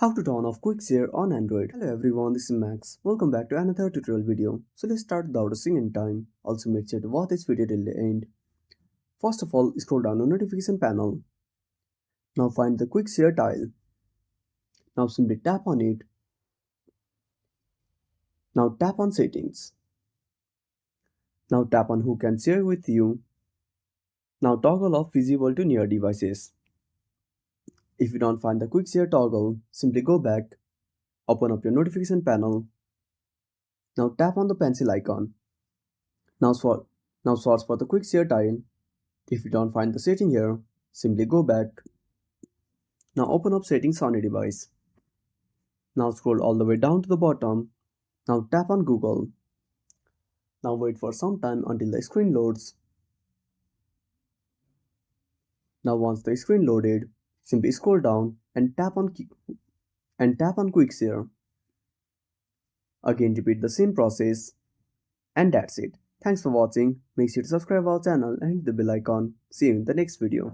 How to turn off quick share on Android. Hello everyone, this is Max. Welcome back to another tutorial video. So let's start without wasting any time. Also make sure to watch this video till the end. First of all, scroll down the notification panel. Now find the quick share tile. Now simply tap on it. Now tap on settings. Now tap on who can share with you. Now toggle off visible to near devices. If you don't find the quick share toggle, simply go back. Open up your notification panel. Now tap on the pencil icon. Now, sw- now search for the quick share tile. If you don't find the setting here, simply go back. Now open up settings on your device. Now scroll all the way down to the bottom. Now tap on Google. Now wait for some time until the screen loads. Now once the screen loaded, simply scroll down and tap on quick share. Again repeat the same process and that's it. Thanks for watching. Make sure to subscribe our channel and hit the bell icon. See you in the next video.